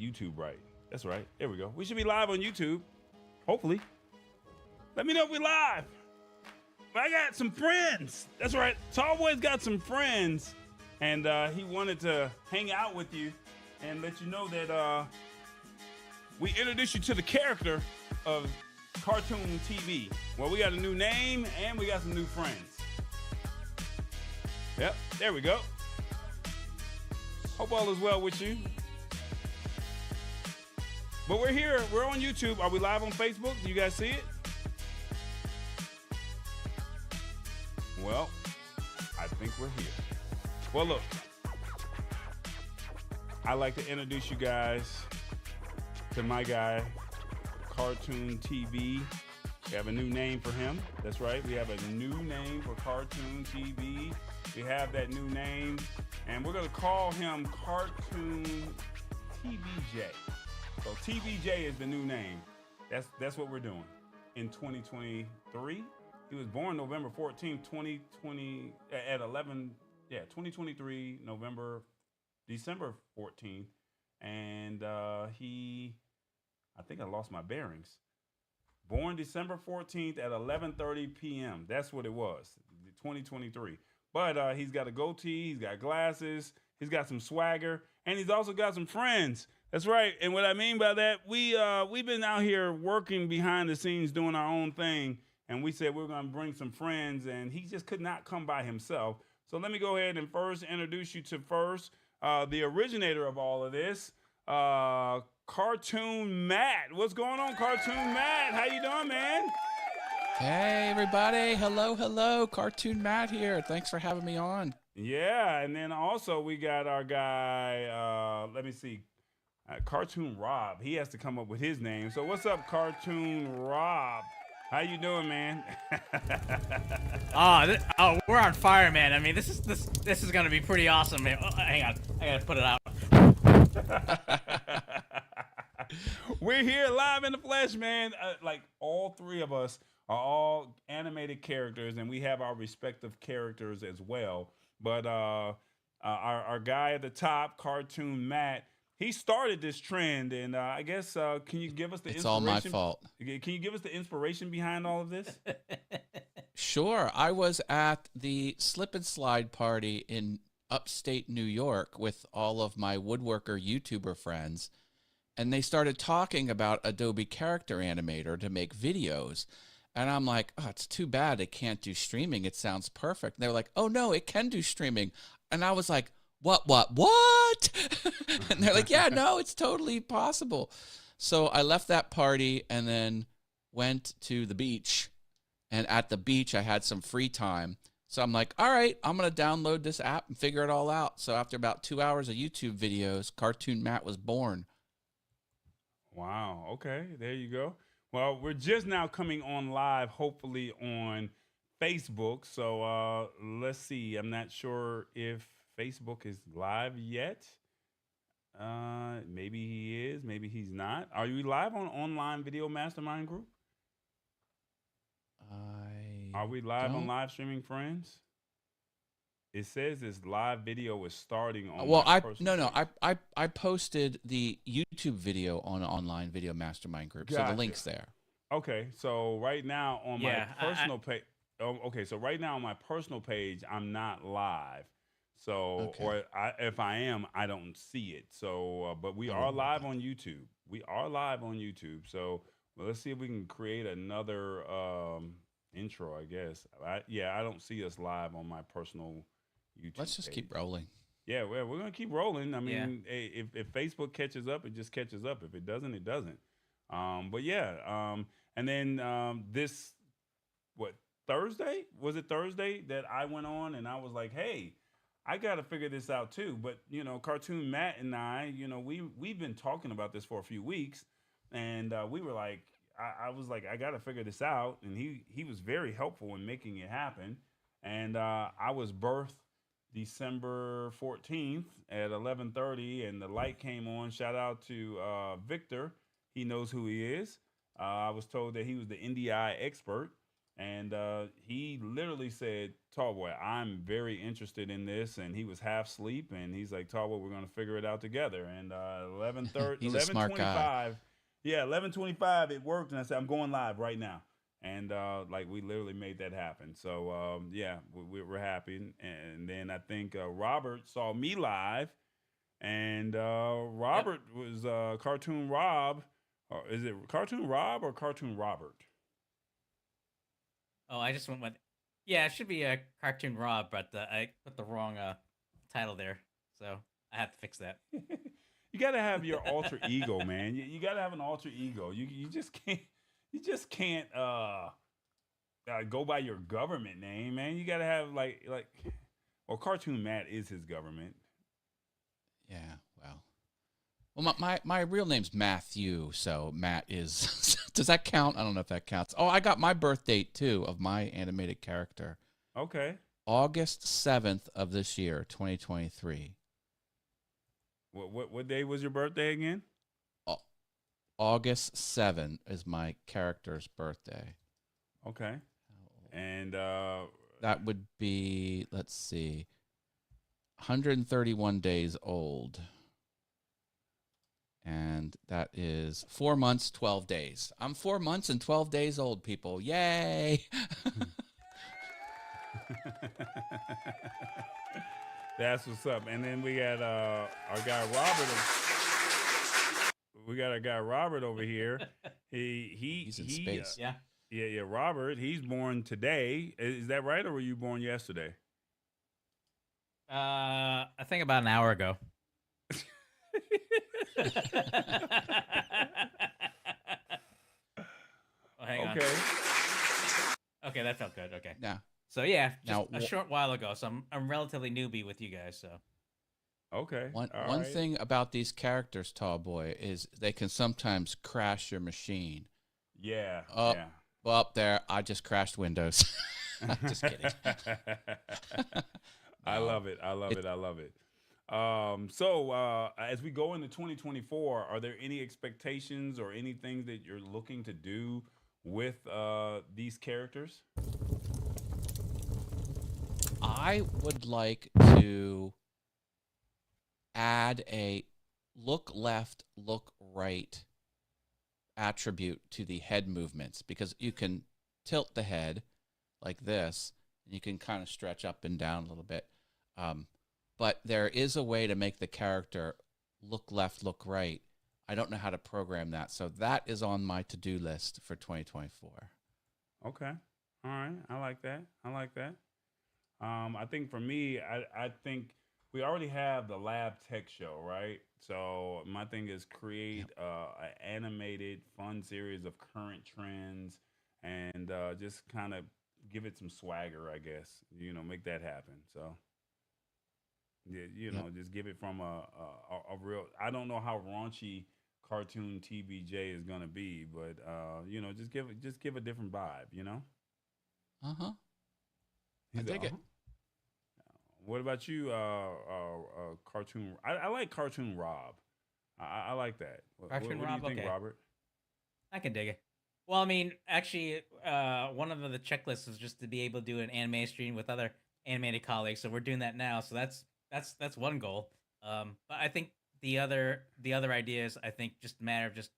YouTube right. That's right. There we go. We should be live on YouTube. Hopefully. Let me know if we're live. I got some friends. That's right. Tallboy's got some friends. And he wanted to hang out with you and let you know that we introduced you to the character of cartoon TV. Well, we got a new name and we got some new friends. Yep, there we go. Hope all is well with you. But we're here. We're on YouTube. Are we live on Facebook? Do you guys see it? Well, I think we're here. Well, look. I'd like to introduce you guys to my guy, Cartoon TV. We have a new name for him. That's right. We have a new name for Cartoon TV. We have that new name, and we're going to call him Cartoon TVJ. So TVJ is the new name. That's what we're doing in 2023. He was born November 14th, 2020 at 2023, December 14th. And I think I lost my bearings. Born December 14th at 11:30 p.m. That's what it was, 2023. But he's got a goatee, he's got glasses, he's got some swagger, and he's also got some friends. That's right. And what I mean by that, we've been out here working behind the scenes doing our own thing, and we said we were going to bring some friends, and he just could not come by himself. So let me go ahead and first introduce you to the originator of all of this, Cartoon Matt. What's going on, Cartoon Matt? How you doing, man? Hey, everybody. Hello. Cartoon Matt here. Thanks for having me on. Yeah, and then also we got our guy, let me see, Cartoon Rob. He has to come up with his name. So what's up, Cartoon Rob? How you doing, man? We're on fire, man. I mean, this is gonna be pretty awesome, man. Oh, hang on, I gotta put it out. We're here live in the flesh, man. Like all three of us are all animated characters, and we have our respective characters as well. But our guy at the top, Cartoon Matt, he started this trend, and I guess can you give us the It's inspiration? all my fault. Can you give us the inspiration behind all of this? Sure. I was at the slip and slide party in upstate New York with all of my woodworker YouTuber friends, and they started talking about Adobe Character Animator to make videos. And I'm like, oh, it's too bad it can't do streaming. It sounds perfect. And they're like, oh, no, it can do streaming. And I was like, what? And they're like, yeah, no, it's totally possible. So I left that party and then went to the beach. And at the beach, I had some free time. So I'm like, all right, I'm going to download this app and figure it all out. So after about 2 hours of YouTube videos, Cartoon Matt was born. Wow. Okay. There you go. Well, we're just now coming on live, hopefully on Facebook. So let's see. I'm not sure if Facebook is live yet. Maybe he is. Maybe he's not. Are you live on Online Video Mastermind Group? Are we live on Live Streaming Friends? It says this live video is starting on. Well, I posted the YouTube video on Online Video Mastermind Group, so the link's there. Okay, so right now on my personal page. Okay, so right now on my personal page, I'm not live. So, if I am, I don't see it. So, but we are live on YouTube. We are live on YouTube. So, let's see if we can create another intro. I guess. I don't see us live on my personal YouTube. Let's just page. keep rolling. Yeah, well, we're gonna keep rolling. I mean, if Facebook catches up, it just catches up. If it doesn't, it doesn't. And then this, Thursday? Was it Thursday that I went on and I was like, hey, I got to figure this out too. But, Cartoon Matt and I, we've been talking about this for a few weeks, and we were like, I was like, I got to figure this out. And he was very helpful in making it happen. And I was birthed December 14th at 11:30, and the light came on. Shout out to Victor. He knows who he is. I was told that he was the NDI expert. And he literally said, "Tallboy, I'm very interested in this." And he was half asleep, and he's like, "Tallboy, we're gonna figure it out together." And 11:30, He's a smart guy. 11:25, yeah, 11:25, it worked. And I said, "I'm going live right now." And like we literally made that happen. So yeah, we're happy. And then I think Robert saw me live, and Yep. Robert was Cartoon Rob. Or is it Cartoon Rob or Cartoon Robert? Oh, I just went with. Yeah, it should be a cartoon Rob, but I put the wrong title there, so I have to fix that. You got to have your alter ego, man. You got to have an alter ego. You just can't go by your government name, man. You got to have like well, Cartoon Matt is his government. Yeah, well, my real name's Matthew, so Matt is. Does that count? I don't know if that counts. Oh, I got my birth date too of my animated character, Okay. August 7th of this year, 2023. What day was your birthday again? Au- August 7th is my character's birthday. Okay. And That would be, let's see, 131 days old. And that is 4 months, 12 days. I'm 4 months and 12 days old, people. Yay! that's what's up. And then we got our guy Robert. We got our guy Robert over here. He's in He space. Yeah. yeah, Robert. He's born today. Is that right, or were you born yesterday? I think about an hour ago. Oh, hang on. Okay. Okay, that felt good. Okay. Now, So yeah, just Now, a short while ago. So I'm relatively newbie with you guys. So Okay. one All right. thing about these characters, Tallboy, is they can sometimes crash your machine. Yeah. Oh, Yeah. well, up there, I just crashed Windows. Just kidding. I No. love it. I love it. I love it. So as we go into 2024, are there any expectations or anything that you're looking to do with these characters? I would like to add a look left, look right attribute to the head movements, because you can tilt the head like this, and you can kind of stretch up and down a little bit. But there is a way to make the character look left, look right. I don't know how to program that, so that is on my to-do list for 2024. Okay. All right. I like that. I like that. I think for me, I think we already have the lab tech show, right? So my thing is create Yep. an animated, fun series of current trends, and just kind of give it some swagger, I guess. Make that happen. So yeah, Yep. just give it from a real. I don't know how raunchy cartoon TBJ is gonna be, but just give a different vibe. Uh-huh. I He's like, dig it. uh-huh. What about you, cartoon? I like cartoon Rob. I like that. cartoon What do you Rob. think, Okay, Robert? I can dig it. Well, I mean, actually, one of the checklists is just to be able to do an anime stream with other animated colleagues. So we're doing that now. So that's one goal. But I think the other ideas, I think, just matter of just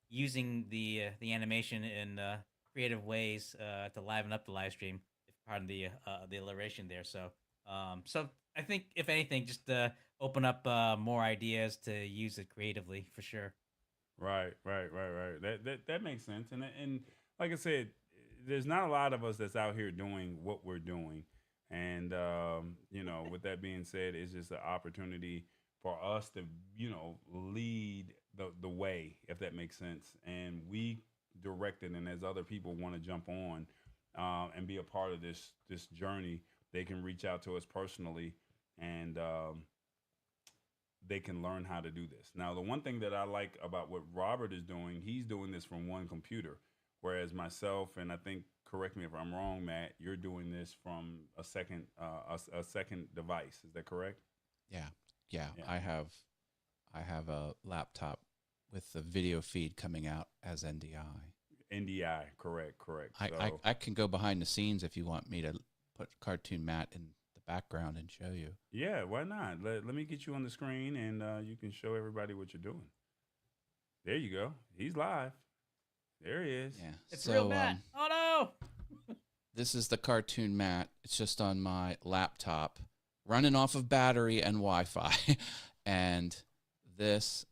using the animation in creative ways to liven up the live stream. If pardon the alliteration there. So I think if anything, just open up more ideas to use it creatively for sure. Right. That makes sense. And like I said, there's not a lot of us that's out here doing what we're doing. And with that being said, it's just an opportunity for us to lead the way, if that makes sense. And we direct it, and as other people want to jump on and be a part of this journey, they can reach out to us personally, and they can learn how to do this. Now, the one thing that I like about what Robert is doing, he's doing this from one computer, whereas myself, and I think, correct me if I'm wrong, Matt, you're doing this from a second a second device. Is that correct? Yeah. Yeah. Yeah. I have a laptop with the video feed coming out as NDI. NDI. Correct. I can go behind the scenes if you want me to put Cartoon Matt in the background and show you. Yeah, why not? Let me get you on the screen and you can show everybody what you're doing. There you go. He's live. There he is. Yeah. It's so, real Matt. Oh no! This is the Cartoon Matt. It's just on my laptop, running off of battery and Wi-Fi. And this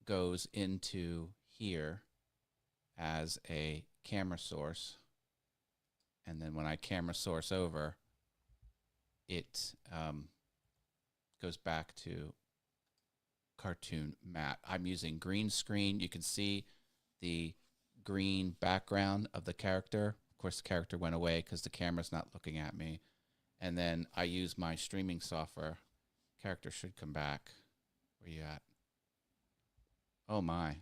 goes into here as a camera source. And then when I camera source over, it goes back to Cartoon Matt. I'm using green screen. You can see the green background of the character. Of course, the character went away because the camera's not looking at me. And then I use my streaming software. Character should come back. Where you at? Oh my!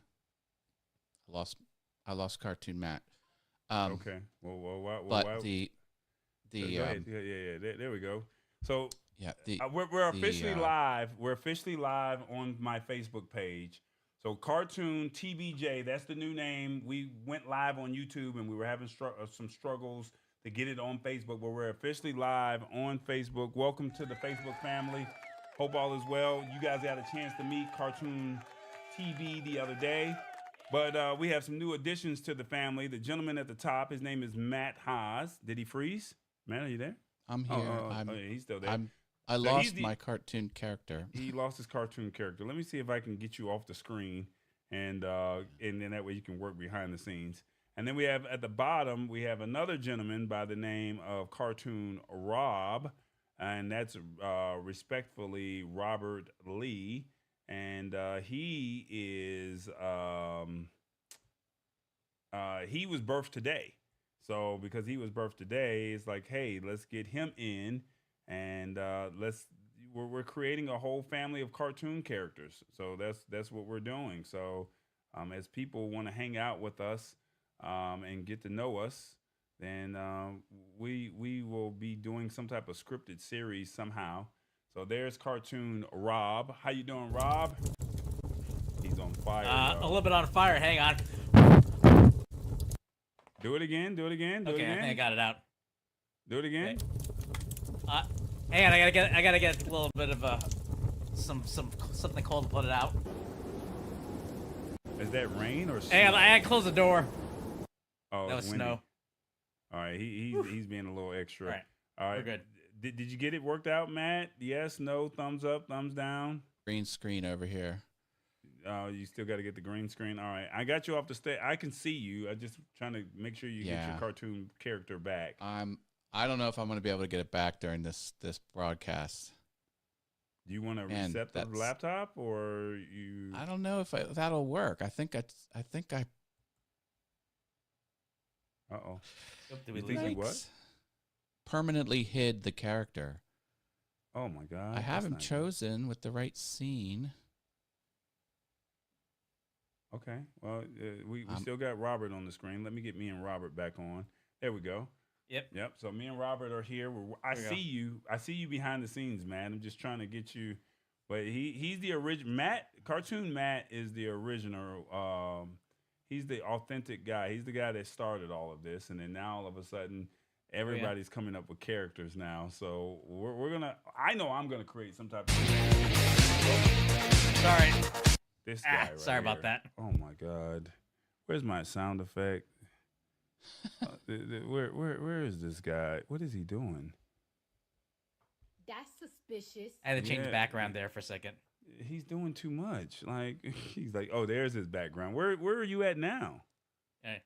I lost Cartoon Matt. Okay. But the go ahead. Yeah. There we go. So yeah, we're officially live. We're officially live on my Facebook page. So Cartoon TBJ, that's the new name. We went live on YouTube and we were having some struggles to get it on Facebook, but we're officially live on Facebook. Welcome to the Facebook family. Hope all is well. You guys got a chance to meet Cartoon TV the other day, but we have some new additions to the family. The gentleman at the top, his name is Matt Haas. Did he freeze? Matt, are you there? I'm here. He's still there. I lost my cartoon character. He lost his cartoon character. Let me see if I can get you off the screen, and then that way you can work behind the scenes. And then we have at the bottom, we have another gentleman by the name of Cartoon Rob, and that's respectfully Robert Lee, and he is he was birthed today. So because he was birthed today, it's like, hey, let's get him in. And we're creating a whole family of cartoon characters. So that's what we're doing. So as people want to hang out with us and get to know us, then we will be doing some type of scripted series somehow. So there's Cartoon Rob. How you doing, Rob? He's on fire. A little bit on fire. Hang on. Do it again. Do it again. Okay, I think I got it out. Do it again. Okay. Hang on, I gotta get a little bit of something cold to put it out. Is that rain or snow? Hang on, I gotta close the door. Oh, that was windy. snow. All right, he's being a little extra. All right, we're good. Did you get it worked out, Matt? Yes, no, thumbs up, thumbs down. Green screen over here. You still got to get the green screen. All right, I got you off the stage. I can see you. I just trying to make sure you get your cartoon character back. I don't know if I'm going to be able to get it back during this broadcast. Do you want to reset the laptop or you? I don't know if that'll work. I think I. Uh-oh. Did we lose what? Permanently hid the character. Oh my God! I have him chosen with the right scene. Okay. Well, we still got Robert on the screen. Let me get me and Robert back on. There we go. Yep. So me and Robert are here. I see you. I see you behind the scenes, man. I'm just trying to get you. But he's the original. Cartoon Matt is the original. He's the authentic guy. He's the guy that started all of this. And then now all of a sudden, everybody's coming up with characters now. So we're gonna. I know I'm gonna create some type of. Sorry. This guy. Right sorry about here. that. Oh my God. Where's my sound effect? Where is this guy? What is he doing? That's suspicious. I had to change the background there for a second. He's doing too much. Like he's like, oh, there's his background. Where are you at now? Okay.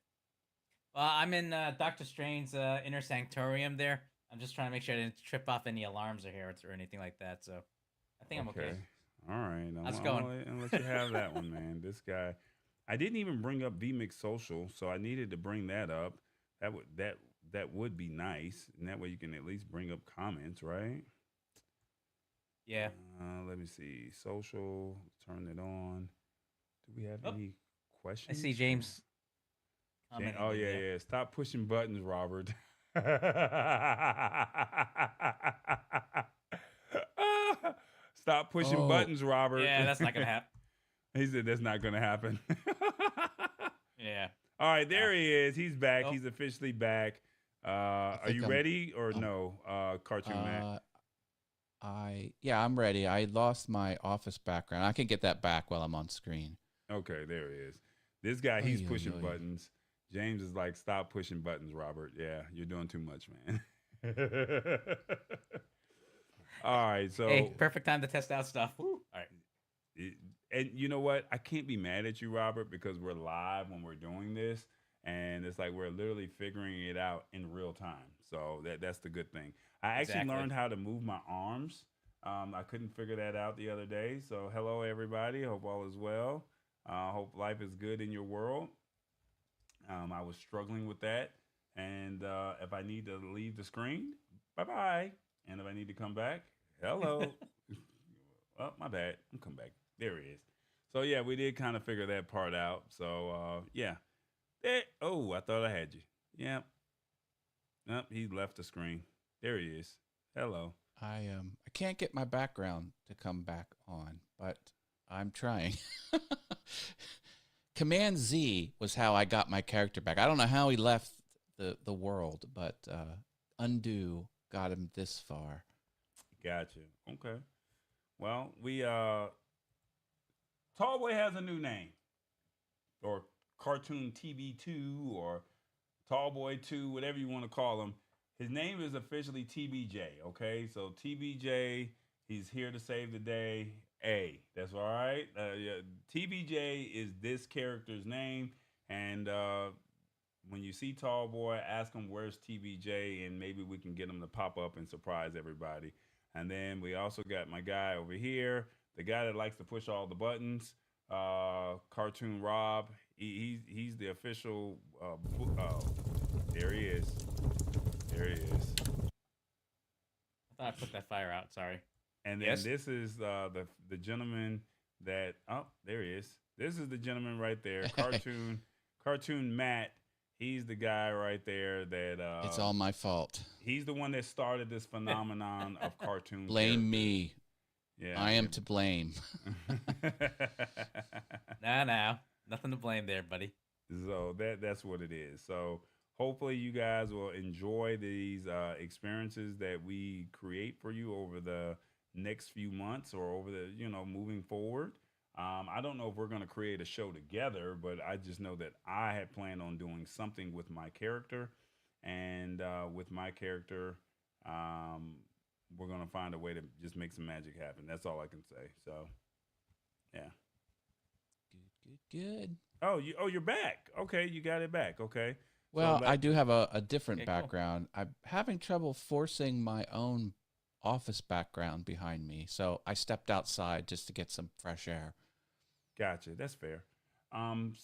Well, I'm in Doctor Strange's inner sanctorium there. I'm just trying to make sure I didn't trip off any alarms or anything like that. So I think I'm okay. All right. How's it going? I'll let you have that one, man. This guy. I didn't even bring up VMix Social, so I needed to bring that up. That would be nice, and that way you can at least bring up comments, right? Yeah. Let me see. Social, turn it on. Do we have any questions? I see James. Oh yeah. Stop pushing buttons, Robert. Stop pushing buttons, Robert. Yeah, that's not gonna happen. He said that's not gonna happen. Yeah. All right, there he is. He's back. Oh. He's officially back. Are think you I'm- ready or um, no, Cartoon Matt? I'm ready. I lost my office background. I can get that back while I'm on screen. Okay, there he is. This guy, he's Oy, oy, pushing oy. buttons. James is like, stop pushing buttons, Robert. Yeah, you're doing too much, man. All right, so Hey, perfect time to test out stuff. Woo. All right. and you know what? I can't be mad at you, Robert, because we're live when we're doing this, and it's like we're literally figuring it out in real time. So that's the good thing. I actually Exactly. learned how to move my arms. I couldn't figure that out the other day. So hello, everybody. Hope all is well. Hope life is good in your world. I was struggling with that, and if I need to leave the screen, bye bye. And if I need to come back, hello. Oh, my bad. I'm coming back. There he is. So yeah, we did kind of figure that part out. So yeah. There. Oh, I thought I had you. Yeah. Nope, he left the screen. There he is. Hello. I can't get my background to come back on, but I'm trying. Command Z was how I got my character back. I don't know how he left the world, but undo got him this far. Gotcha. Okay. Well, Tallboy has a new name, or Cartoon TV 2, or Tallboy 2, whatever you want to call him. His name is officially TBJ. Okay, so TBJ, he's here to save the day. That's all right. Yeah, TBJ is this character's name, and when you see Tallboy, ask him where's TBJ, and maybe we can get him to pop up and surprise everybody. And then we also got my guy over here, the guy that likes to push all the buttons, Cartoon Rob. He's the official. There he is. There he is. I thought I put that fire out. Sorry. And then Yes? this is the gentleman that there he is. This is the gentleman right there, Cartoon Matt. He's the guy right there that It's all my fault. he's the one that started this phenomenon of cartoon. Blame characters. me. Yeah, I am to blame. Nah. Nothing to blame there, buddy. So that's what it is. So hopefully you guys will enjoy these experiences that we create for you over the next few months or over the moving forward. I don't know if we're going to create a show together, but I just know that I had planned on doing something with my character, and with my character, we're going to find a way to just make some magic happen. That's all I can say. So, yeah. Good. You're back. Okay, you got it back. Okay. Well, So I do have a different Okay, cool. background. I'm having trouble forcing my own office background behind me, so I stepped outside just to get some fresh air. Gotcha. That's fair.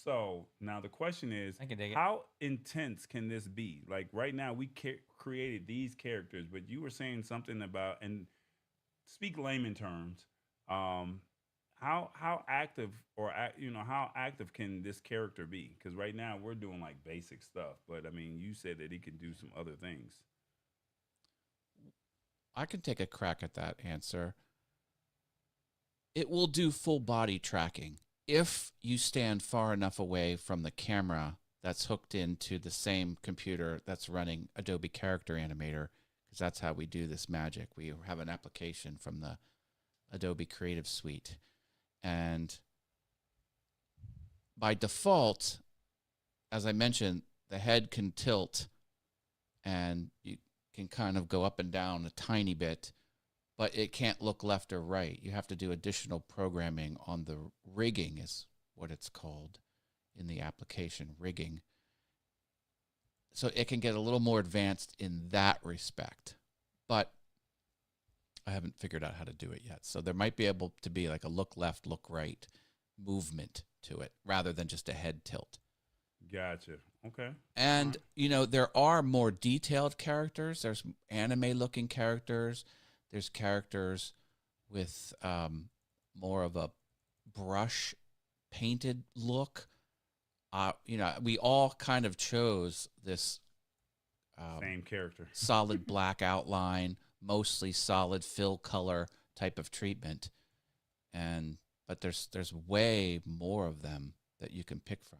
So now the question is, I can dig it. how intense can this be? Like right now, we created these characters, but you were saying something about, and speak layman terms, how active or how active can this character be? Because right now we're doing like basic stuff, but I mean, you said that he can do some other things. I can take a crack at that answer. It will do full body tracking if you stand far enough away from the camera that's hooked into the same computer that's running Adobe Character Animator, because that's how we do this magic. We have an application from the Adobe Creative Suite. And by default, as I mentioned, the head can tilt and you can kind of go up and down a tiny bit, but it can't look left or right. You have to do additional programming on the rigging, is what it's called in the application, rigging. So it can get a little more advanced in that respect, but I haven't figured out how to do it yet. So there might be able to be like a look left, look right movement to it rather than just a head tilt. Gotcha. Okay. And, there are more detailed characters. There's anime-looking characters. There's characters with more of a brush-painted look. We all kind of chose this Same character. solid black outline, mostly solid fill color type of treatment. But there's way more of them that you can pick from.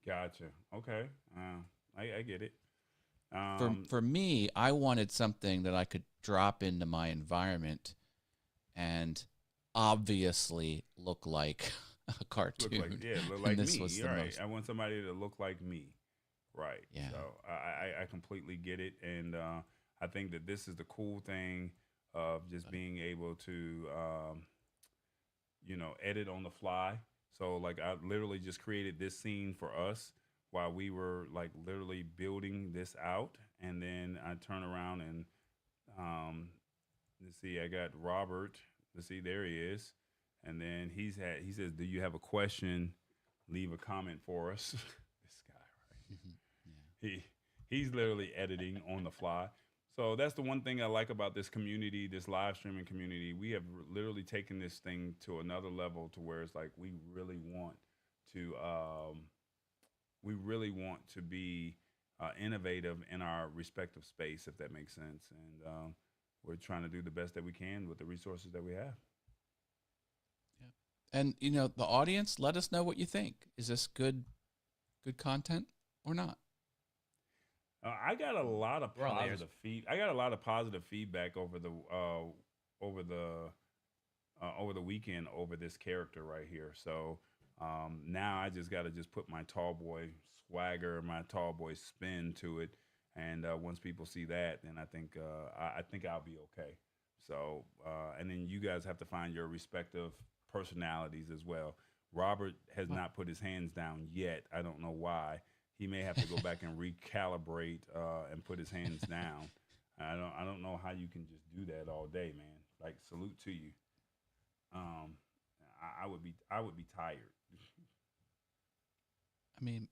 Gotcha. Okay. I get it. For me, I wanted something that I could drop into my environment and obviously look like a cartoon. Look And like this me. was the You're right. most. I want somebody to look like me. Right. Yeah. So I completely get it, and I think that this is the cool thing of just being able to edit on the fly. So like I literally just created this scene for us while we were like literally building this out, and then I turn around and um, let's see, I got Robert. Let's see, there he is, and then he says, "Do you have a question? Leave a comment for us." This guy, right? He he's literally editing on the fly. So that's the one thing I like about this community, this live streaming community. We have literally taken this thing to another level to where it's like to we really want to be innovative in our respective space, if that makes sense. And we're trying to do the best that we can with the resources that we have. Yeah. And the audience, let us know what you think. Is this good content or not? I got a lot of We're all ears. positive I got a lot of positive feedback over the over the weekend over this character right here. So now I just got to just put my Tallboy swagger, my Tallboy spin to it, and once people see that, then I think I'll be okay. So and then you guys have to find your respective personalities as well. Robert has not put his hands down yet. I don't know why. He may have to go back and recalibrate and put his hands down. I don't know how you can just do that all day, man. Like salute to you. I would be tired. I mean,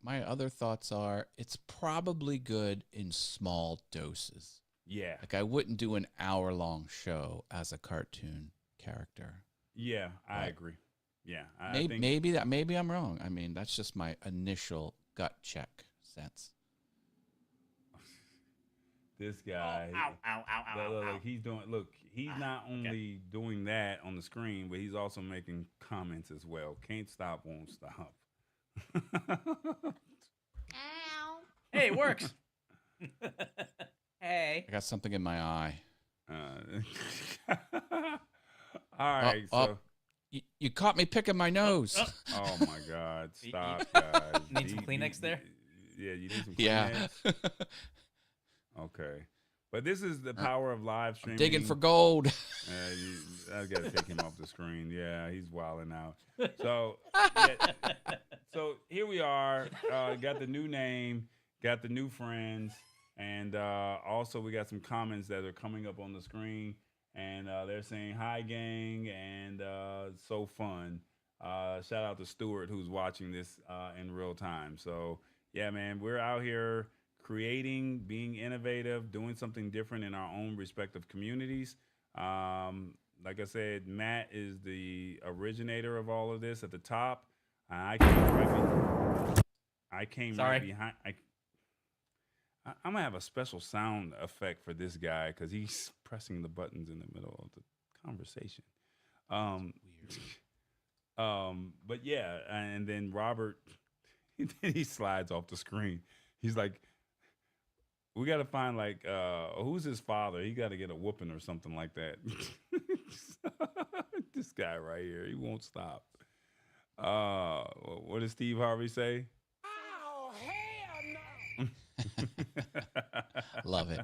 my other thoughts are it's probably good in small doses. Yeah. Like I wouldn't do an hour-long show as a cartoon character. Yeah, I But agree. Yeah, I maybe think maybe I'm wrong. I mean, that's just my initial gut check sense. this guy. Ow, ow, ow, ow, Look, ow. he's doing. Look, he's not only doing that on the screen, but he's also making comments as well. Can't stop, won't stop. Ow. Hey, it works. Hey. I got something in my eye. All right, so. You caught me picking my nose. Oh my God! Stop, guys. Need some Kleenex there? Yeah, you need some Kleenex. Yeah. Okay, but this is the power of live streaming. Digging for gold. I got to take him off the screen. Yeah, he's wilding out. So, yeah, so here we are. Got the new name, got the new friends, and also we got some comments that are coming up on the screen, and they're saying hi, gang, and so fun. Shout out to Stuart who's watching this in real time. So yeah, man, we're out here creating, being innovative, doing something different in our own respective communities. Like I said, Matt is the originator of all of this at the top. I came Sorry. right behind. I'm gonna have a special sound effect for this guy because he's pressing the buttons in the middle of the conversation. But yeah, and then Robert, he slides off the screen. He's like, we got to find like who's his father? He got to get a whooping or something like that. This guy right here, he won't stop. What does Steve Harvey say? Oh, hell no. Love it.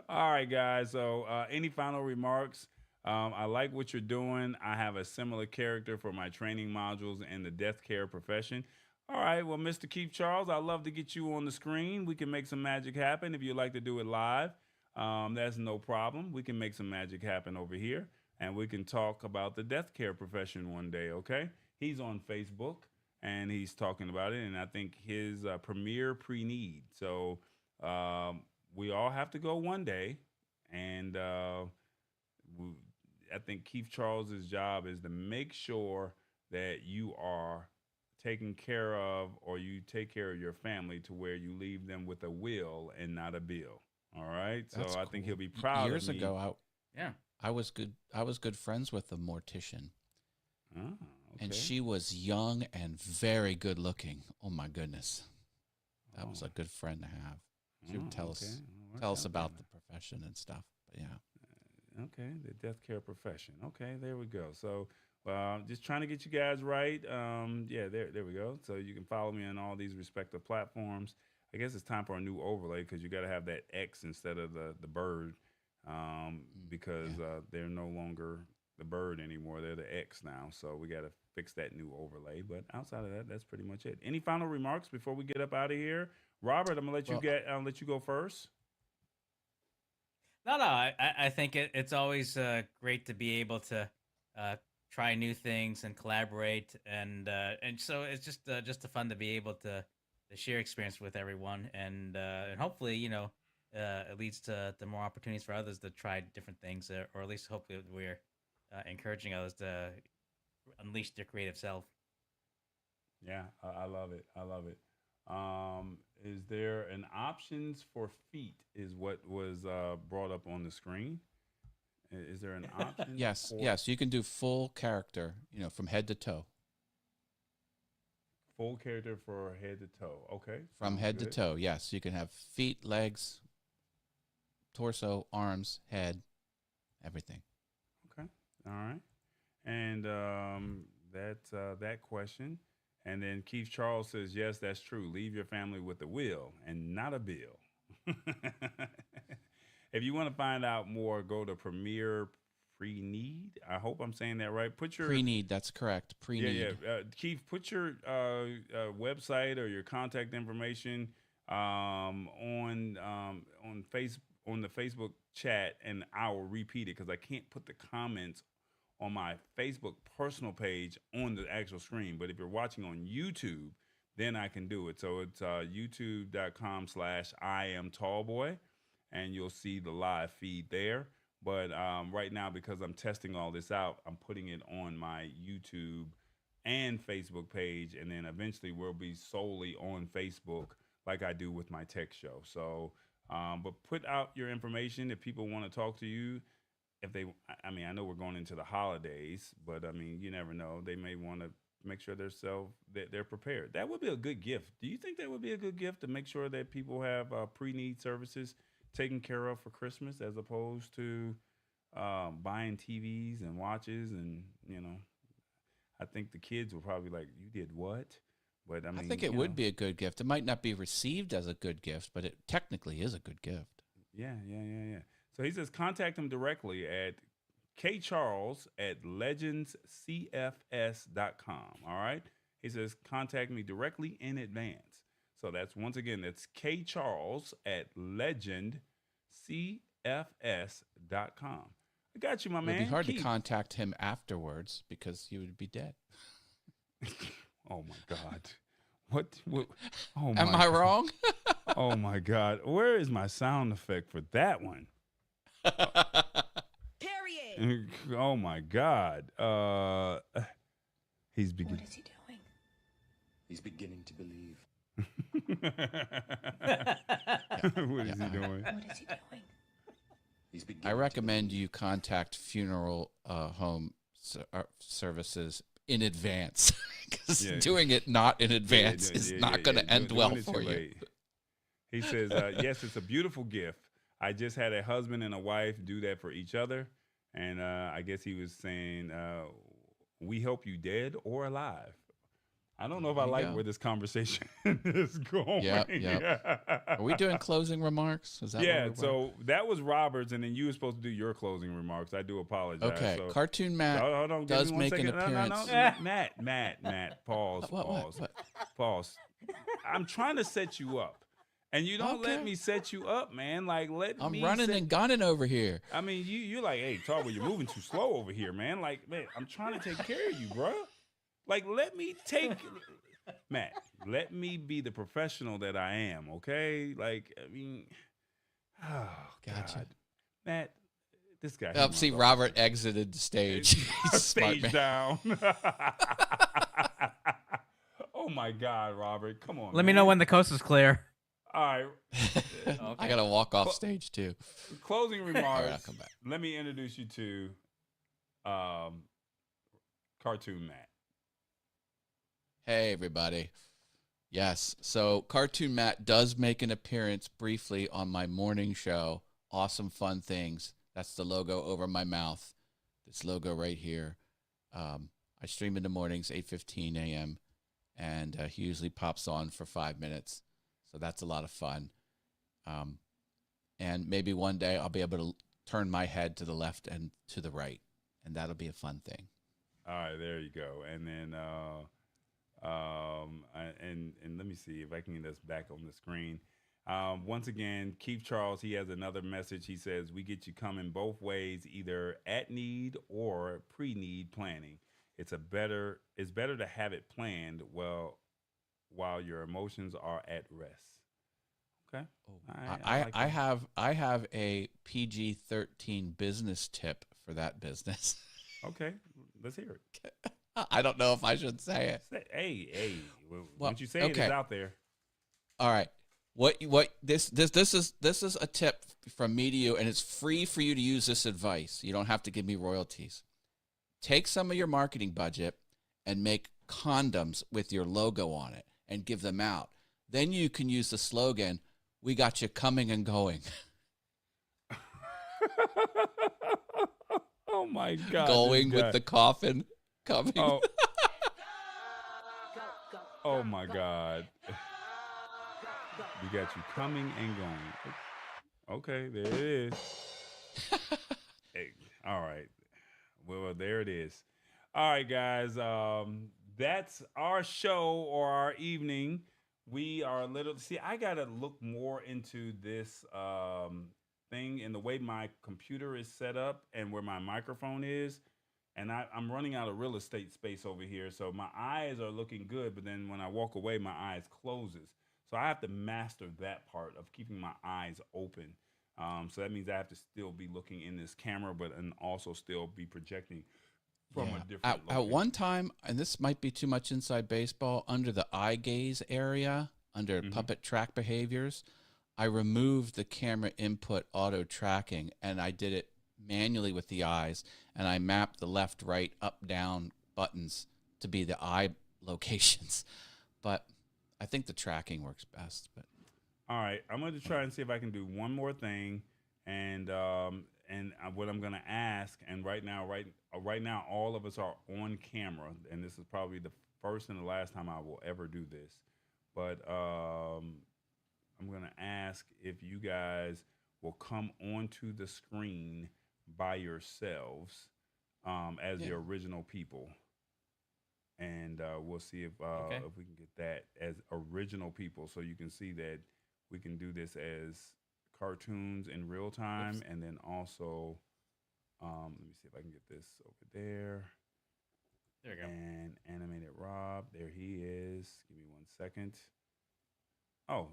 All right, guys. So, any final remarks? I like what you're doing. I have a similar character for my training modules in the death care profession. All right, well, Mr. Keith Charles, I'd love to get you on the screen. We can make some magic happen if you'd like to do it live. That's no problem. We can make some magic happen over here, and we can talk about the death care profession one day, okay? He's on Facebook, and he's talking about it, and I think his premiere pre-need. So we all have to go one day, and I think Keith Charles's job is to make sure that you are taken care of, or you take care of your family to where you leave them with a will and not a bill. All right. So That's I think cool. he'll be proud Years of me. ago, Yeah. I was good friends with a mortician. Oh, And Okay. she was young and very good looking. Oh my goodness. That was a good friend to have. She would tell okay. us Well, tell worked us out about then. the profession and stuff. But yeah. Okay, the death care profession. Okay, there we go. So, just trying to get you guys right. Yeah, there we go. So you can follow me on all these respective platforms. I guess it's time for a new overlay because you got to have that X instead of the bird, because Yeah. they're no longer the bird anymore. They're the X now. So we got to fix that new overlay. But outside of that, that's pretty much it. Any final remarks before we get up out of here, Robert? I'm gonna let you Well, get. I'll let you go first. No, no. I think it's always great to be able to uh, try new things and collaborate, and so it's just a fun to be able to share experience with everyone, and hopefully it leads to more opportunities for others to try different things, or at least hopefully we're encouraging others to unleash their creative self. Yeah, I love it. I love it. Is there an options for feet? Is what was brought up on the screen. Is there an option yes, for yes, you can do full character, from head to toe. full character for head to toe? Okay, From sounds head to good. toe. Yes, you can have feet, legs, torso, arms, head, everything. Okay, all right. And that's that question. And then Keith Charles says, yes, that's true. Leave your family with a will and not a bill. If you want to find out more, go to Premier Pre-Need. I hope I'm saying that right. Put your Pre-need, that's correct. yeah, yeah. Pre-need. Keith, put your website or your contact information on face on the Facebook chat, and I will repeat it because I can't put the comments on my Facebook personal page on the actual screen. But if you're watching on YouTube, then I can do it. So it's youtube.com/Iamtallboy, and you'll see the live feed there. But right now, because I'm testing all this out, I'm putting it on my YouTube and Facebook page, and then eventually we'll be solely on Facebook like I do with my tech show. So, but put out your information if people want to talk to you. If they, I mean, I know we're going into the holidays, but I mean, you never know. They may want to make sure that they're prepared. That would be a good gift. Do you think that would be a good gift to make sure that people have pre-need services taken care of for Christmas, as opposed to buying TVs and watches? And I think the kids will probably be like, "You did what?" But I I mean, think it would be a good gift. It might not be received as a good gift, but it technically is a good gift. yeah. So he says contact him directly at kcharles@legendscfs.com. All right. He says contact me directly in advance. So that's once again, that's kcharles@legendscfs.com. I got you, my It would be man. hard to Keith. contact him afterwards because he would be dead. Oh my God. What? Oh Am my I wrong? Oh my God. Where is my sound effect for that one? Period. Oh my God. He's What beginning. is he doing? He's beginning to believe. What is he doing? What is he doing? He's beginning I to recommend believe. you contact funeral home services in advance because Yeah. doing it not in advance is not going to end Doing well it too for you. late. He says, yes, it's a beautiful gift. I just had a husband and a wife do that for each other. And I guess he was saying, we help you dead or alive. I don't know if I There you like go. where this conversation is going. Yep. Are we doing closing remarks? Is that where Yeah, we were? so that was Robert's, and then you were supposed to do your closing remarks. I do apologize. Okay, So, Cartoon Matt hold on, give does me one make an second. appearance. No. Matt, pause, What? pause, pause. I'm trying to set you up, and you don't let Okay. me set you up, man. Like, let I'm me running set- and gunning over here. I mean, you're like, hey, Tallboy, you're moving too slow over here, man. Like, man, I'm trying to take care of you, bro. Like, let me take, Matt, let me be the professional that I am, okay? Like, I mean, oh, Gotcha. God. Matt, this guy. Oh, see, Robert exited the stage. He's a smart Stage man. down. Oh, my God, Robert. Come on, Let me know man. when the coast is clear. All right. I got to walk off stage too. Closing remarks. All right, I'll come back. Let me introduce you to Cartoon Matt. Hey, everybody. Yes. So Cartoon Matt does make an appearance briefly on my morning show, Awesome Fun Things. That's the logo over my mouth. This logo right here. I stream in the mornings, 8:15 a.m., and he usually pops on for 5 minutes. So that's a lot of fun. And maybe one day I'll be able to turn my head to the left and to the right, and that'll be a fun thing. All right, there you go. And then, and let me see if I can get this back on the screen. Once again, Keith Charles, he has another message. He says, we get you coming both ways, either at need or pre-need planning. It's better to have it planned while your emotions are at rest. Okay. I have a PG-13 business tip for that business. Okay, let's hear it. I don't know if I should say it. Hey, once you say it, it's out there. All right. What this is a tip from me to you, and it's free for you to use this advice. You don't have to give me royalties. Take some of your marketing budget and make condoms with your logo on it and give them out. Then you can use the slogan, "We got you coming and going." Oh my God. Going with the coffin coming. Oh, oh my God. We got you coming and going. Okay, there it is. Hey, all right. Well, there it is. All right, guys. That's our show or our evening. We are I gotta look more into this thing and the way my computer is set up and where my microphone is. And I'm running out of real estate space over here. So my eyes are looking good, but then when I walk away, my eyes closes. So I have to master that part of keeping my eyes open. So that means I have to still be looking in this camera, and also still be projecting from a different at one time, and this might be too much inside baseball, under the eye gaze area, under puppet track behaviors, I removed the camera input auto tracking, and I did it manually with the eyes, and I mapped the left, right, up, down buttons to be the eye locations. But I think the tracking works best. But all right, I'm going to try and see if I can do one more thing, and what I'm going to ask. And right now, all of us are on camera, and this is probably the first and the last time I will ever do this. But I'm going to ask if you guys will come onto the screen by yourselves as the original people. And we'll see if we can get that as original people, so you can see that we can do this as cartoons in real time. And then also, let me see if I can get this over there. There we go. And Animated Rob, there he is. Give me 1 second. Oh,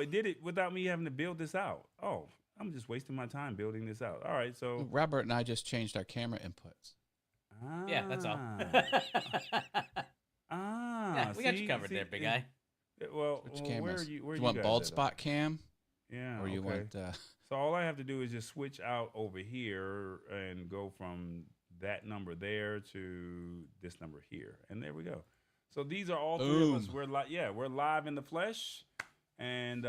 it did it without me having to build this out. Oh, I'm just wasting my time building this out. All right, so Robert and I just changed our camera inputs. Yeah, that's all. Yeah, we got you covered there, big guy. Well, Which where cameras? are you? Where you you want guys bald at? spot cam? Yeah. Or you okay. want... So all I have to do is just switch out over here and go from that number there to this number here, and there we go. So these are all three of us. We're we're live in the flesh, and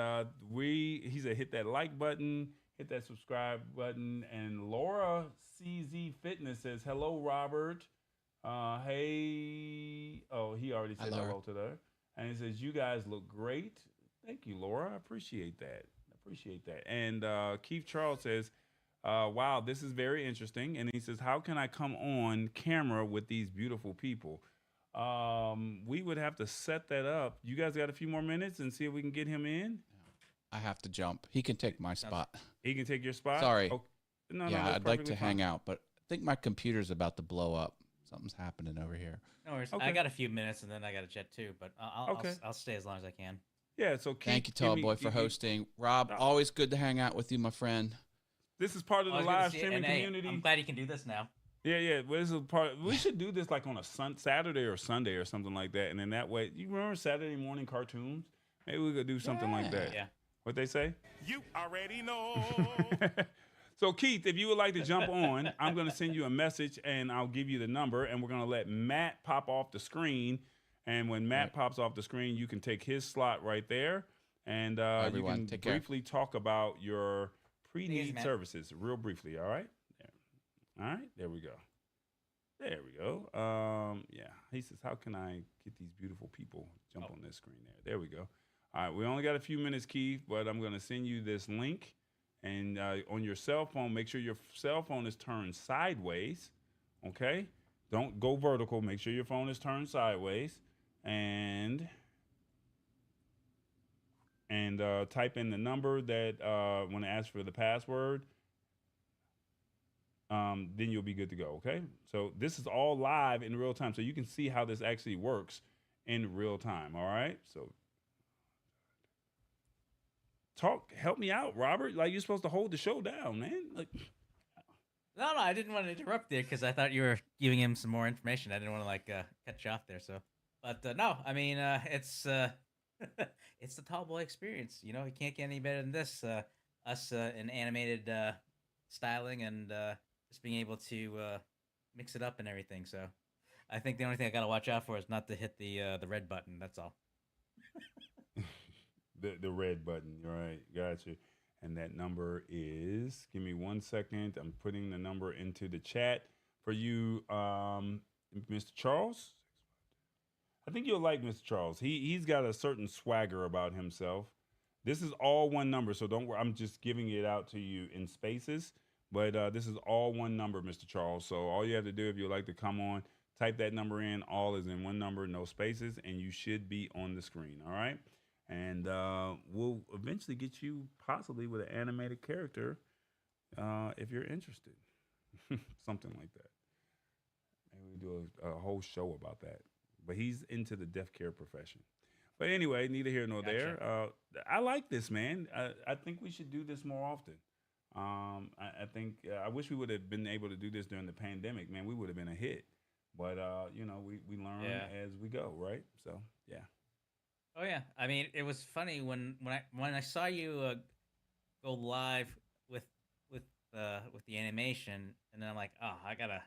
he said hit that like button, hit that subscribe button, and Laura CZ Fitness says hello, Robert. Hey, he already said hello to her, and he says you guys look great. Thank you, Laura. I appreciate that. And Keith Charles says, wow, this is very interesting. And he says, how can I come on camera with these beautiful people? We would have to set that up. You guys got a few more minutes and see if we can get him in? I have to jump. He can take my spot. He can take your spot? Sorry. Oh, no, I'd like to hang out, but I think my computer's about to blow up. Something's happening over here. No worries. Okay. I got a few minutes, and then I got to jet too, but I'll stay as long as I can. Yeah, so thank you, Tallboy, for hosting. Rob, always good to hang out with you, my friend. This is part of the live streaming community. I'm glad you can do this now. Yeah. Well, this is part. We should do this like on a Saturday or Sunday or something like that, and then that way, you remember Saturday morning cartoons? Maybe we could do something like that. Yeah. What they say? You already know. So Keith, if you would like to jump on, I'm going to send you a message, and I'll give you the number, and we're going to let Matt pop off the screen. And when Matt Right. pops off the screen, you can take his slot right there, and Bye, you everyone. can Take care. briefly talk about your Thanks, pre-need Matt. services, real briefly. All right. There. All right. There we go. There we go. Yeah. He says, "How can I get these beautiful people to jump on this screen?" There we go. All right. We only got a few minutes, Keith, but I'm gonna send you this link, and on your cell phone, make sure your cell phone is turned sideways. Okay. Don't go vertical. Make sure your phone is turned sideways, and type in the number that when it asks for the password. Then you'll be good to go. Okay. So this is all live in real time, so you can see how this actually works in real time. All right. So help me out, Robert. Like, you're supposed to hold the show down, man. Like, No, I didn't want to interrupt there because I thought you were giving him some more information. I didn't want to cut you off there. So, but no, I mean, it's it's the Tallboy experience. You know, you can't get any better than this. Us in animated styling and just being able to mix it up and everything. So, I think the only thing I gotta watch out for is not to hit the red button. That's all. the red button. All right. Gotcha. And that number is, give me 1 second. I'm putting the number into the chat for you, Mr. Charles. I think you'll like Mr. Charles. He's got a certain swagger about himself. This is all one number, so don't worry. I'm just giving it out to you in spaces, but this is all one number, Mr. Charles. So all you have to do, if you'd like to come on, type that number in. All is in one number, no spaces, and you should be on the screen. All right. And we'll eventually get you possibly with an animated character if you're interested. Something like that. Maybe we do a whole show about that. But he's into the deaf care profession. But anyway, neither here nor there. I like this, man. I think we should do this more often. I think I wish we would have been able to do this during the pandemic, man. We would have been a hit. But we learn as we go, right? So yeah. Oh yeah, I mean, it was funny when I saw you go live with with the animation, and then I'm like, oh, I gotta.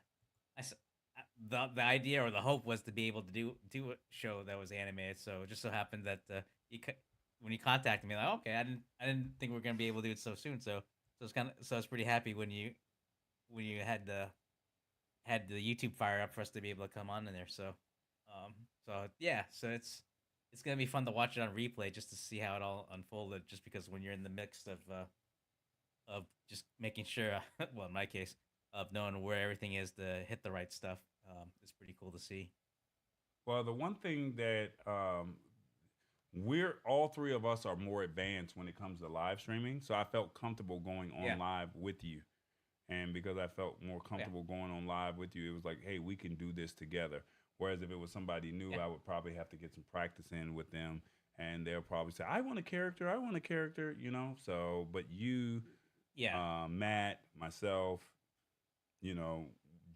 The idea or the hope was to be able to do a show that was animated. So it just so happened that when you contacted me, like, okay, I didn't think we were gonna be able to do it so soon. So it's I was pretty happy when you had the YouTube fire up for us to be able to come on in there. So yeah, so it's gonna be fun to watch it on replay just to see how it all unfolded. Just because when you're in the mix of just making sure, well, in my case, of knowing where everything is to hit the right stuff, it's pretty cool to see. Well, the one thing that we're all three of us are more advanced when it comes to live streaming, so I felt comfortable going on live with you. And because I felt more comfortable going on live with you, it was like, hey, we can do this together. Whereas if it was somebody new, I would probably have to get some practice in with them, and they'll probably say, I want a character, So, but you, Matt, myself,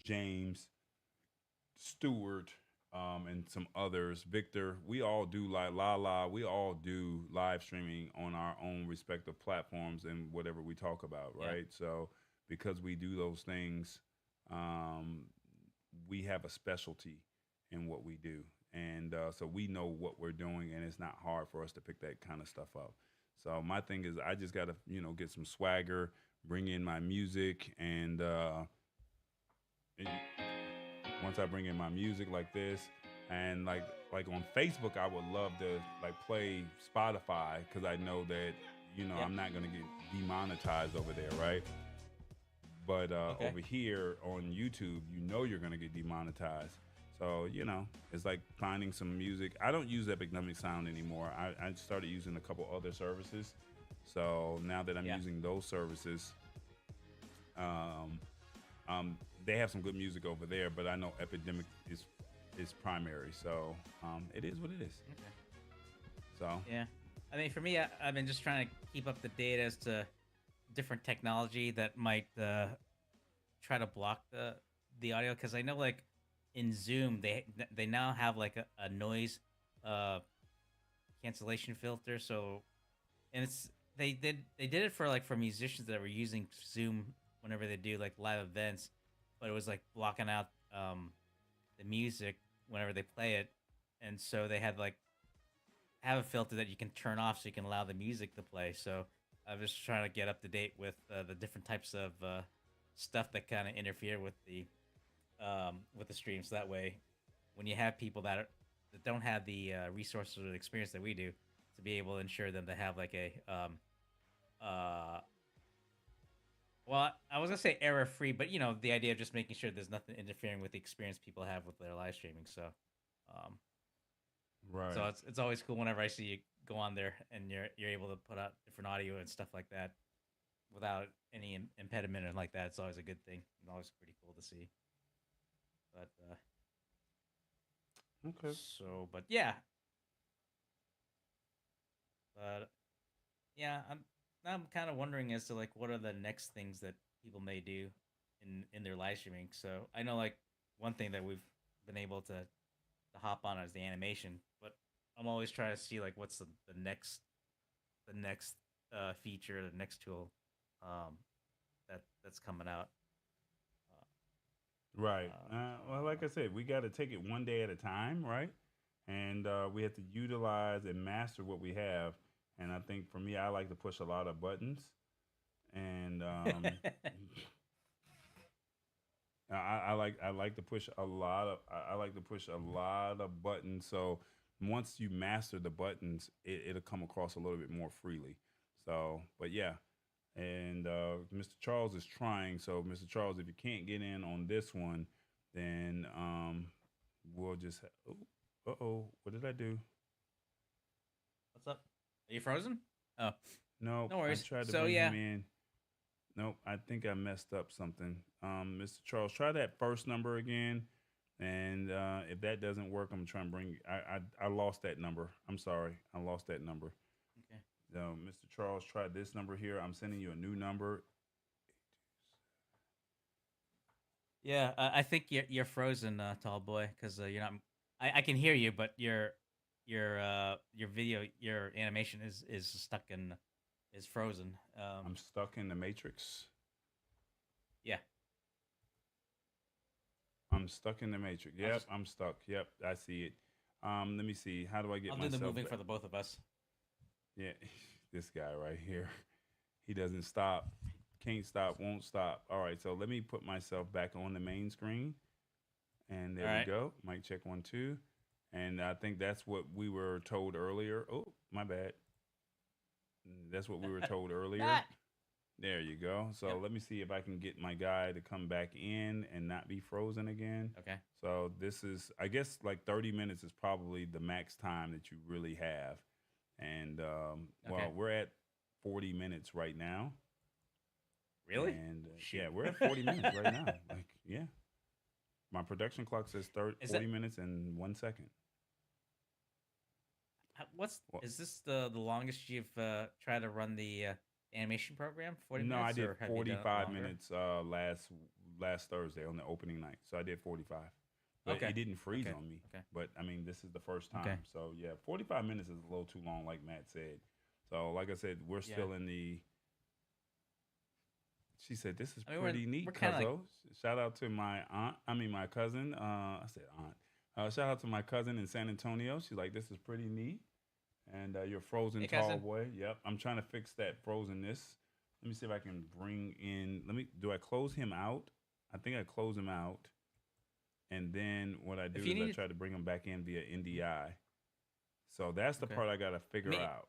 James, Stewart, and some others, Victor, we all do we all do live streaming on our own respective platforms and whatever we talk about, right? So because we do those things, we have a specialty in what we do. And so we know what we're doing, and it's not hard for us to pick that kind of stuff up. So my thing is, I just got to, get some swagger, bring in my music, and once I bring in my music like this, and like on Facebook, I would love to play Spotify, because I know that I'm not gonna get demonetized over there, right? But over here on YouTube, you're gonna get demonetized. So it's like finding some music. I don't use Epidemic Sound anymore. I started using a couple other services. So now that I'm using those services, they have some good music over there, but I know Epidemic is primary, so it is what it is. Okay. So yeah, I mean, for me, I've been just trying to keep up to date as to different technology that might try to block the audio, because I know in Zoom they now have a noise cancellation filter. So, and they did it for musicians that were using Zoom whenever they do live events, but it was blocking out the music whenever they play it. and so they had like have a filter that you can turn off so you can allow the music to play. So I was trying to get up to date with the different types of stuff that kind of interfere with the stream. So that way, when you have people that don't have the resources or the experience that we do, to be able to ensure them to have like a uh well, I was gonna say error free, but you know the idea of just making sure there's nothing interfering with the experience people have with their live streaming. So, um, Right. so it's always cool whenever I see you go on there and you're able to put out different audio and stuff like that without any impediment and like that. It's always a good thing. It's always pretty cool to see. But Okay. but yeah, but yeah, I'm kind of wondering as to like what are the next things that people may do in their live streaming. So I know like one thing that we've been able to hop on is the animation, but I'm always trying to see like what's the next feature, the next tool that's coming out. Right. Well, like Uh, I said, we got to take it one day at a time, right? And we have to utilize and master what we have. And I think for me, I like to push a lot of buttons, and I like to push a lot of I like to push a lot of buttons. So once you master the buttons, it'll come across a little bit more freely. So, but yeah, and Mr. Charles is trying. So, Mr. Charles, if you can't get in on this one, then we'll just. Oh, what did I do? what's up? Are you frozen? Oh, Nope, no I worries. tried to So bring yeah, him in. Nope, I think I messed up something. Mr. Charles, try that first number again, and if that doesn't work, I'm trying to bring. I lost that number. I'm sorry, I lost that number. okay. Mr. Charles, try this number here. I'm sending you a new number. Yeah, I think you're frozen, tall boy, because you're not. I can hear you, but your video your animation is stuck in is frozen. I'm stuck in the matrix. Yeah, I'm stuck in the matrix. I'll Yep, just I'm stuck. Yep, I see it. Let me see. How do I get I'll do the myself moving back? for the both of us. Yeah, this guy right here. He doesn't stop. Can't stop, won't stop. All right, so let me put myself back on the main screen. And All there we right. go. Mic check 1 2. And I think that's what we were told earlier. Oh, my bad. That's what we were told earlier. That. There you go. So Yep. let me see if I can get my guy to come back in and not be frozen again. Okay. So this is, I guess, like 30 minutes is probably the max time that you really have. And Okay. well, we're at 40 minutes right now. Really? And Shoot. yeah, we're at 40 minutes right now. Like, yeah. My production clock says 30, Is 40 that minutes and 1 second. what's Well, is this the longest you've tried to run the animation program? 40 no, I minutes, did or have you done it 45 longer? minutes last Thursday on the opening night. So I did 45. But Okay. it didn't freeze Okay. on me. Okay. But I mean, this is the first time. Okay. So yeah, 45 minutes is a little too long, like Matt said. So like I said, we're Yeah. still in the. She said, "This is I mean, pretty neat, we're kind of like cuzzo." Shout out to my aunt. I mean, my cousin. I said aunt. Shout out to my cousin in San Antonio. She's like, "This is pretty neat." And you're frozen, hey tall cousin. boy. Yep, I'm trying to fix that frozenness. Let me see if I can bring in. Let me. Do I close him out? I think I close him out, and then what I do If you is I need, try to bring him back in via NDI. So that's the okay. part I got to I figure mean, out.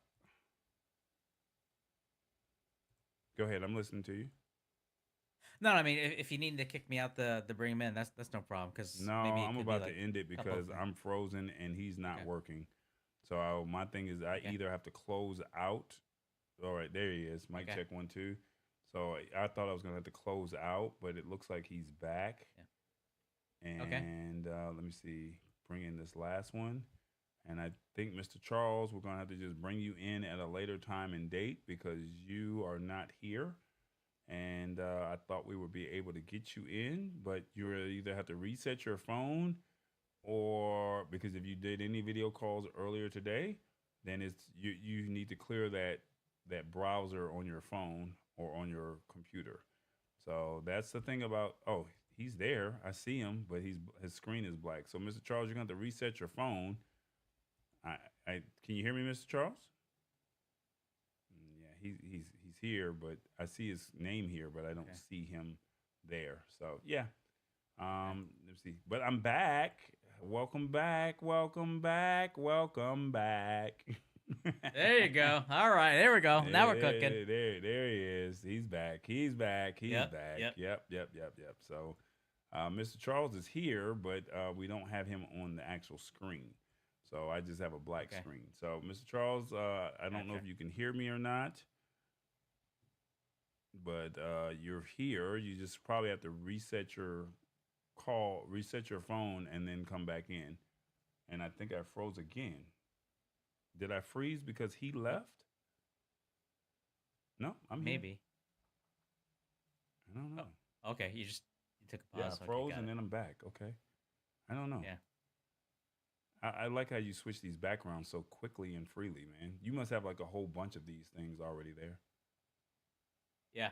Go ahead. I'm listening to you. no, I mean, if you need to kick me out the bring him in, that's no problem. Because No, maybe it I'm could be about to like end it a couple because of I'm frozen and he's not okay. working. So my thing is I Okay. either have to close out. All right, there he is. Mic Okay. check 1 2. So I thought I was gonna have to close out, but it looks like he's back. Yeah. Okay. And let me see, bring in this last one. And I think Mr. Charles, we're gonna have to just bring you in at a later time and date because you are not here. And I thought we would be able to get you in, but you either have to reset your phone or because if you did any video calls earlier today, then it's you need to clear that browser on your phone or on your computer. So that's the thing about oh, he's there. I see him, but his screen is black. So Mr. Charles, you're going to have to reset your phone Can you hear me, Mr. Charles? Yeah, he's here, but I see his name here, but I don't see him there. So yeah, let's see. But I'm back. Welcome back. Welcome back. Welcome back. There you go. All right, there we go. Now we're cooking. There he is. He's back. He's back. He's back. Yep. Yep. So, Mr. Charles is here, but we don't have him on the actual screen. So I just have a black screen. So, Mr. Charles, I don't know if you can hear me or not, but you're here. You just probably have to reset your phone, and then come back in. And I think I froze again. Did I freeze because he left? No, I'm here. Maybe. I don't know. Oh, okay, you took a pause. Yeah, I froze and then I'm back. Okay. I don't know. Yeah. I like how you switch these backgrounds so quickly and freely, man. You must have like a whole bunch of these things already there. Yeah.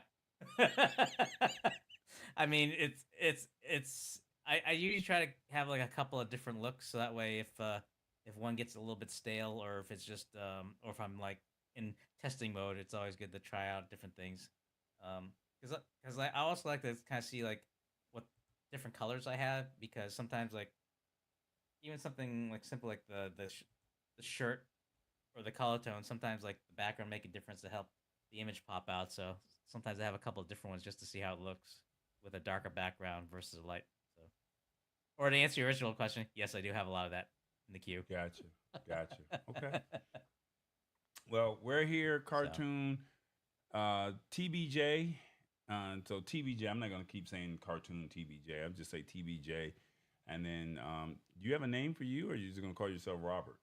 I mean, I usually try to have like a couple of different looks, so that way if one gets a little bit stale, or if it's just or if I'm like in testing mode, it's always good to try out different things. Because I also like to kind of see like what different colors I have, because sometimes like even something like simple like the shirt or the color tone, sometimes like the background make a difference to help the image pop out. So sometimes I have a couple of different ones just to see how it looks with a darker background versus a light. So, or to answer your original question, yes, I do have a lot of that in the queue. Gotcha. Okay. Well, we're here, cartoon TBJ. So TBJ, I'm not going to keep saying cartoon TBJ. I'll just say TBJ. And then, do you have a name for you, or are you just going to call yourself Robert?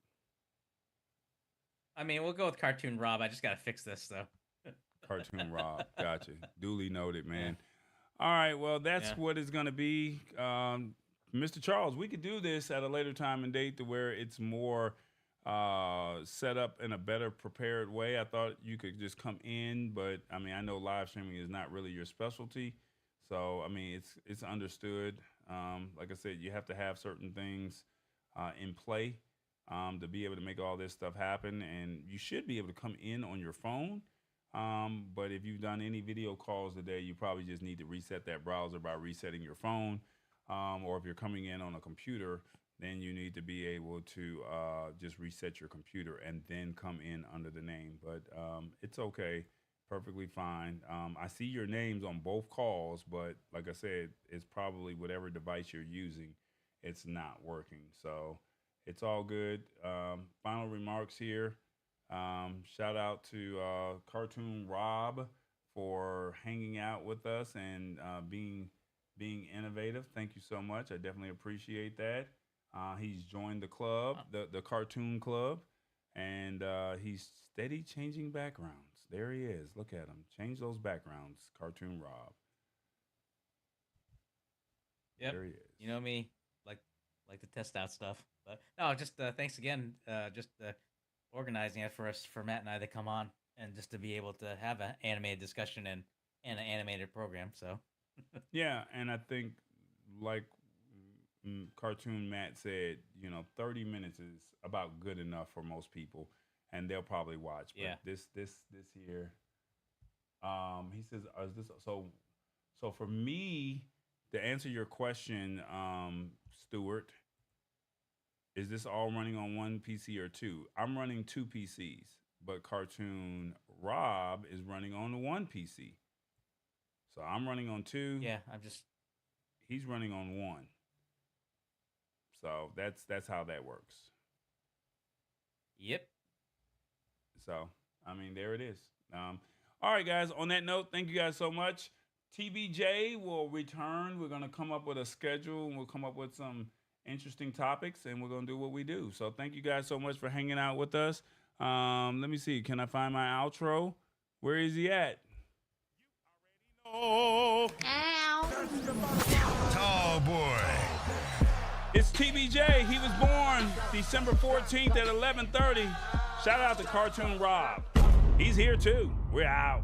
I mean, we'll go with Cartoon Rob. I just got to fix this, though. Cartoon Rob. Gotcha. Duly noted, man. Yeah. All right. Well, that's what it's going to be. Mr. Charles, we could do this at a later time and date to where it's more set up in a better prepared way. I thought you could just come in, but I mean, I know live streaming is not really your specialty. So, I mean, it's understood. Like I said, you have to have certain things in play to be able to make all this stuff happen. And you should be able to come in on your phone. But if you've done any video calls today, you probably just need to reset that browser by resetting your phone. Or if you're coming in on a computer, then you need to be able to just reset your computer and then come in under the name. But it's okay. Perfectly fine. I see your names on both calls, but like I said, it's probably whatever device you're using, it's not working. So it's all good. Final remarks here. Shout out to Cartoon Rob for hanging out with us and being innovative. Thank you so much. I definitely appreciate that. He's joined the club, the Cartoon Club, and he's steady changing backgrounds. There he is. Look at him. Change those backgrounds, Cartoon Rob. Yep. There he is. You know me, like to test out stuff. But no, just thanks again. Just organizing it for us, for Matt and I to come on and just to be able to have an animated discussion and an animated program. So. Yeah, and I think like Cartoon Matt said, 30 minutes is about good enough for most people, and they'll probably watch. But this here, he says, is this so for me to answer your question, Stuart, is this all running on one PC or two? I'm running two PCs, but Cartoon Rob is running on one PC. So I'm running on two. Yeah, He's running on one. So that's how that works. Yep. So, I mean, there it is. All right, guys. On that note, thank you guys so much. TBJ will return. We're going to come up with a schedule, and we'll come up with some interesting topics, and we're going to do what we do. So thank you guys so much for hanging out with us. Let me see. Can I find my outro? Where is he at? Tallboy. It's TBJ. He was born December 14th at 11:30. Shout out to Cartoon Rob. He's here too. We're out.